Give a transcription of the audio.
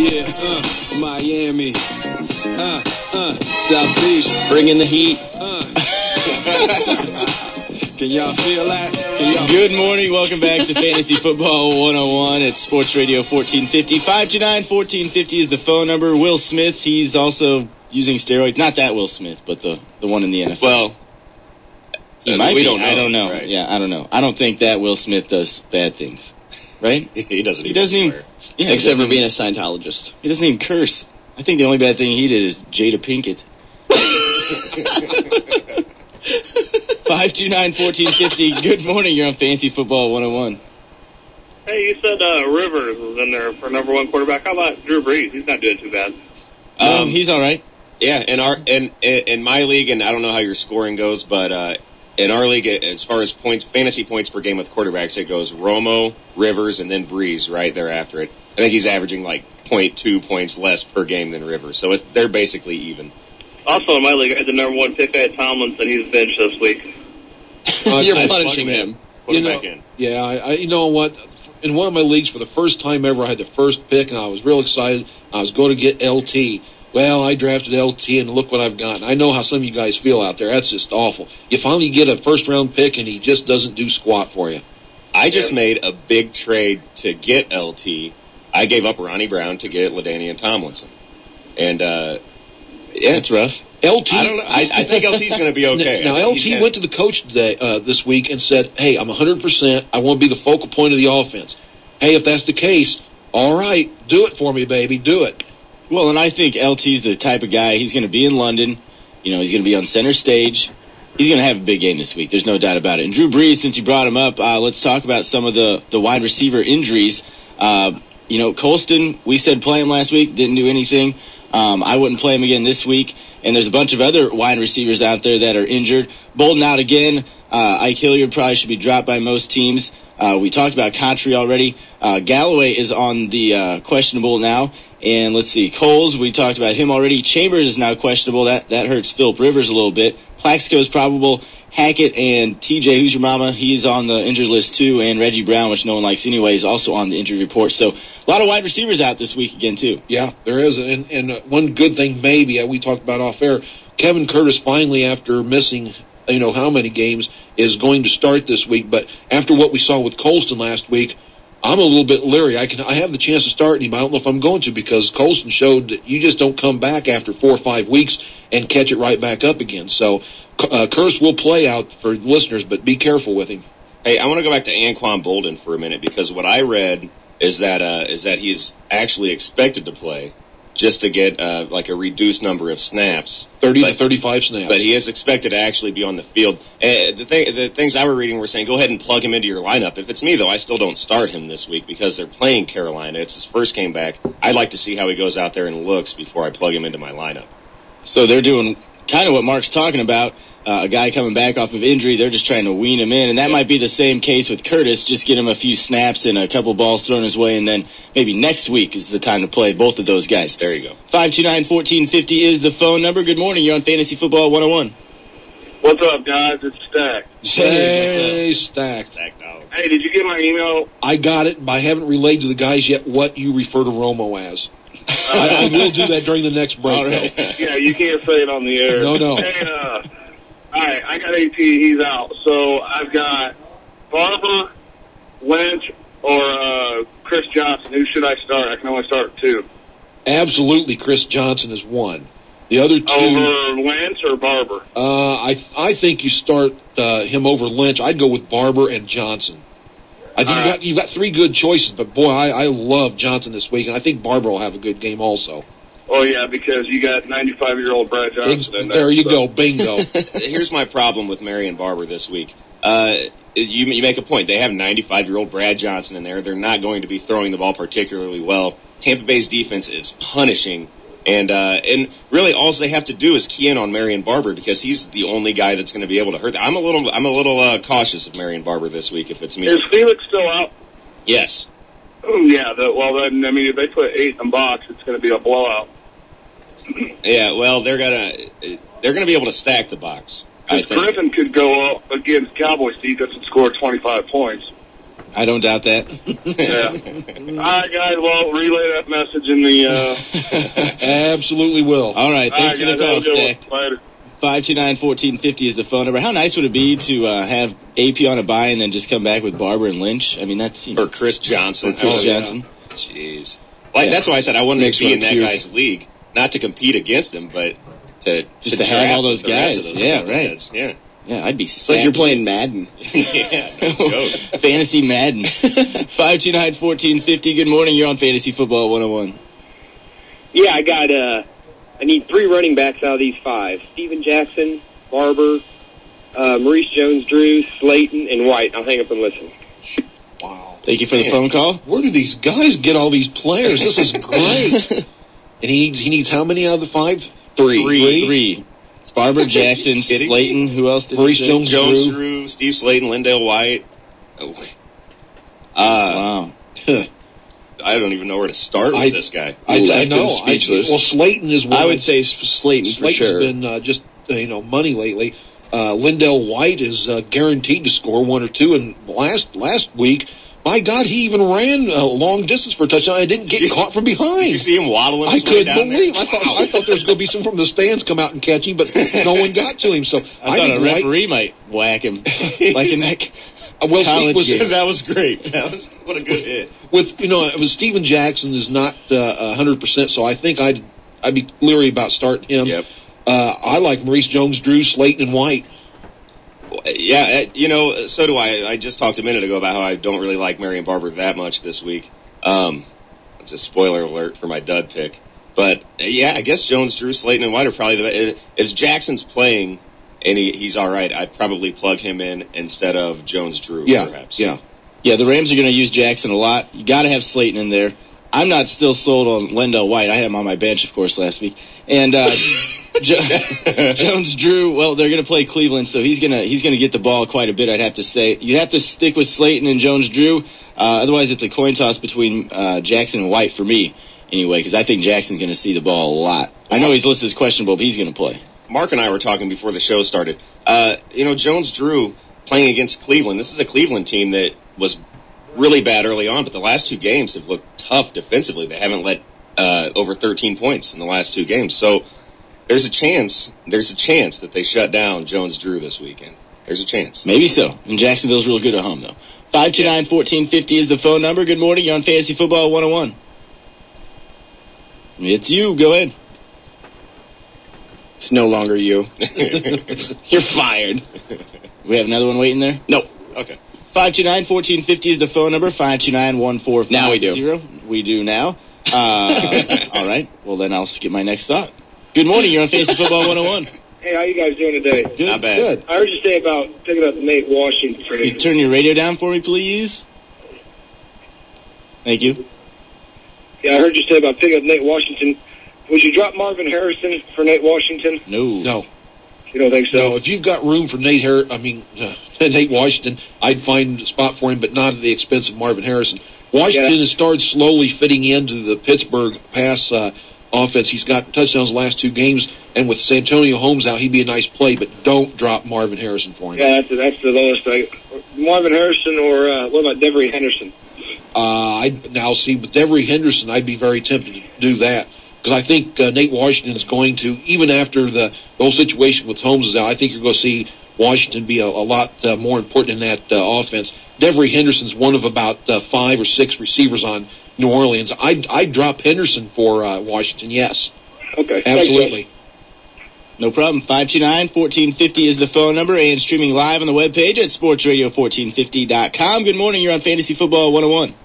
Yeah, Miami. South Beach, bringing the heat. Can y'all feel that? Good morning. Welcome back to Fantasy Football 101 at Sports Radio 1450. 529-1450 is the phone number. Will Smith, he's also using steroids. Not that Will Smith, but the one in the NFL. Well, he might be. don't know. I don't know. Right. Yeah, I don't know. I don't think that Will Smith does bad things. Right? He doesn't even swear. Yeah, except for being a Scientologist. He doesn't even curse. I think the only bad thing he did is Jada Pinkett. 529-1450. Good morning. You're on Fantasy Football 101. Hey, you said Rivers was in there for number one quarterback. How about Drew Brees? He's not doing too bad. He's all right. Yeah, in my league, and I don't know how your scoring goes, but in our league, as far as points, fantasy points per game with quarterbacks, it goes Romo, Rivers, and then Brees right there after it. I think he's averaging like 0.2 points less per game than Rivers, so they're basically even. Also, in my league, I had the number one pick. I had Tomlinson. He's benched this week. You're punishing him. Put him back in. Yeah, I you know what? In one of my leagues, for the first time ever, I had the first pick, and I was real excited. I was going to get LT. Well, I drafted LT, and look what I've gotten. I know how some of you guys feel out there. That's just awful. You finally get a first-round pick, and he just doesn't do squat for you. I just made a big trade to get LT. I gave up Ronnie Brown to get LaDainian Tomlinson. And, yeah, it's rough. LT. I don't know. I think LT's going to be okay. Now LT went to the coach today, this week, and said, "Hey, I'm 100%. I want to be the focal point of the offense." Hey, if that's the case, all right, do it for me, baby. Do it. Well, and I think LT's the type of guy. He's going to be in London. You know, he's going to be on center stage. He's going to have a big game this week. There's no doubt about it. And Drew Brees, since you brought him up, let's talk about some of the wide receiver injuries. You know, Colston, we said play him last week, didn't do anything. I wouldn't play him again this week. And there's a bunch of other wide receivers out there that are injured. Bolton out again. Ike Hilliard probably should be dropped by most teams. We talked about Contry already. Galloway is on the questionable now. And let's see, Coles, we talked about him already. Chambers is now questionable. That hurts Phillip Rivers a little bit. Plaxico's probable. Hackett and TJ, who's your mama, he's on the injured list too. And Reggie Brown, which no one likes anyway, is also on the injury report. So a lot of wide receivers out this week again too. Yeah, there is. And one good thing maybe we talked about off air, Kevin Curtis finally, after missing how many games, is going to start this week. But after what we saw with Colston last week, I'm a little bit leery. I have the chance to start him. I don't know if I'm going to, because Colston showed that you just don't come back after 4 or 5 weeks and catch it right back up again. So Curtis will play out for listeners, but be careful with him. Hey, I want to go back to Anquan Bolden for a minute, because what I read is that he's actually expected to play, just to get like a reduced number of snaps. 30 to 35 snaps. But he is expected to actually be on the field. The things I were reading were saying, go ahead and plug him into your lineup. If it's me, though, I still don't start him this week because they're playing Carolina. It's his first game back. I'd like to see how he goes out there and looks before I plug him into my lineup. So they're doing kind of what Mark's talking about. A guy coming back off of injury, they're just trying to wean him in. And that might be the same case with Curtis, just get him a few snaps and a couple balls thrown his way, and then maybe next week is the time to play both of those guys. There you go. 529-1450 is the phone number. Good morning. You're on Fantasy Football 101. What's up, guys? It's Stack. Hey, Stack. Stack dog. Hey, did you get my email? I got it, but I haven't relayed to the guys yet what you refer to Romo as. I will do that during the next break, right. though. Yeah, you can't say it on the air. No. Hey, all right, I got AT. He's out. So I've got Barber, Lynch, or Chris Johnson. Who should I start? I can only start 2. Absolutely, Chris Johnson is one. The other 2... Over Lynch or Barber? I think you start him over Lynch. I'd go with Barber and Johnson. I think you've got 3 good choices, but, boy, I love Johnson this week, and I think Barber will have a good game also. Oh, yeah, because you got 95-year-old Brad Johnson in there. There you go, bingo. Here's my problem with Marion Barber this week. You make a point. They have 95-year-old Brad Johnson in there. They're not going to be throwing the ball particularly well. Tampa Bay's defense is punishing, and really all they have to do is key in on Marion Barber, because he's the only guy that's going to be able to hurt them. I'm a little cautious of Marion Barber this week, if it's me. Is Felix still out? Yes. Yeah. Then if they put 8 in the box, it's going to be a blowout. Yeah, well, they're gonna be able to stack the box. I think Griffin could go up against Cowboys defense and score 25 points. I don't doubt that. Yeah. All right, guys. Well, relay that message in the. Absolutely will. All right, thanks for the call, Stack. Later. 529-1450 is the phone number. How nice would it be to have AP on a bye and then just come back with Barber and Lynch? I mean, that's... Or Chris Johnson. Johnson. Jeez. Well, that's why I said I wanted to be in that guy's league. Not to compete against him, but to have all those guys. Those right. Heads. Yeah. Yeah, I'd be It's like you're playing Madden. Yeah, no joke. Fantasy Madden. 529-1450. Good morning. You're on Fantasy Football 101. Yeah, I need 3 running backs out of these 5. Steven Jackson, Barber, Maurice Jones-Drew, Slayton, and White. I'll hang up and listen. Wow. Thank you for the phone call. Where do these guys get all these players? This is great. And he needs how many out of the 5? 3. Three. Barber, Jackson, Kidding Slayton. Who else did Maurice you say? Jones-Drew, Steve Slayton, Lindale White. Oh. Wow. I don't even know where to start with this guy. I Left know. him speechless. Well, Slayton is one. I would say Slayton for sure. Slayton's been just money lately. Lindale White is guaranteed to score 1 or 2. And last week, my God, he even ran a long distance for a touchdown. I didn't get caught from behind. Did you see him waddling? I his way couldn't down believe. there? I thought there was going to be some from the stands come out and catch him, but no one got to him. So I thought a referee might whack him like in that college game. That was great. What a good hit. With it was Steven Jackson is not 100%, so I think I'd be leery about starting him. Yep. I like Maurice Jones-Drew, Slayton, and White. Yeah, so do I. I just talked a minute ago about how I don't really like Marion Barber that much this week. It's a spoiler alert for my dud pick. But, yeah, I guess Jones, Drew, Slayton, and White are probably the best. If Jackson's playing and he's all right, I'd probably plug him in instead of Jones, Drew, perhaps. Yeah. Yeah, the Rams are going to use Jackson a lot. You got to have Slayton in there. I'm not still sold on Lindale White. I had him on my bench, of course, last week. And Jones Drew, well, they're going to play Cleveland, so he's going to get the ball quite a bit, I'd have to say. You have to stick with Slayton and Jones Drew. Otherwise, it's a coin toss between Jackson and White for me, anyway, because I think Jackson's going to see the ball a lot. I know he's listed as questionable, but he's going to play. Mark and I were talking before the show started. Jones Drew playing against Cleveland. This is a Cleveland team that was really bad early on, but the last 2 games have looked tough defensively. They haven't let over 13 points in the last 2 games. So there's a chance that they shut down Jones Drew this weekend. There's a chance. Maybe so. And Jacksonville's real good at home, though. 529-1450 is the phone number. Good morning. You're on Fantasy Football 101. It's you. Go ahead. It's no longer you. You're fired. We have another one waiting there? Nope. Okay. 529-1450 is the phone number. 529-1450. Now we do. We do now. All right. Well, then I'll skip my next thought. Good morning. You're on Fantasy Football 101. Hey, how you guys doing today? Good. Not bad. Good. I heard you say about picking up Nate Washington. Can you turn your radio down for me, please? Thank you. Yeah, I heard you say about picking up Nate Washington. Would you drop Marvin Harrison for Nate Washington? No. You don't think so? No, if you've got room for Nate Washington, I'd find a spot for him, but not at the expense of Marvin Harrison. Washington has started slowly fitting into the Pittsburgh pass offense. He's got touchdowns the last 2 games, and with Santonio Holmes out, he'd be a nice play, but don't drop Marvin Harrison for him. Yeah, that's the lowest thing. Marvin Harrison or what about Devery Henderson? Now, see, with Devery Henderson, I'd be very tempted to do that. Because I think Nate Washington is going to, even after the whole situation with Holmes is out, I think you're going to see Washington be a lot more important in that offense. Devery Henderson's one of about 5 or 6 receivers on New Orleans. I'd drop Henderson for Washington, yes. Okay. Absolutely. No problem. 529-1450 is the phone number and streaming live on the webpage at sportsradio1450.com. Good morning. You're on Fantasy Football 101.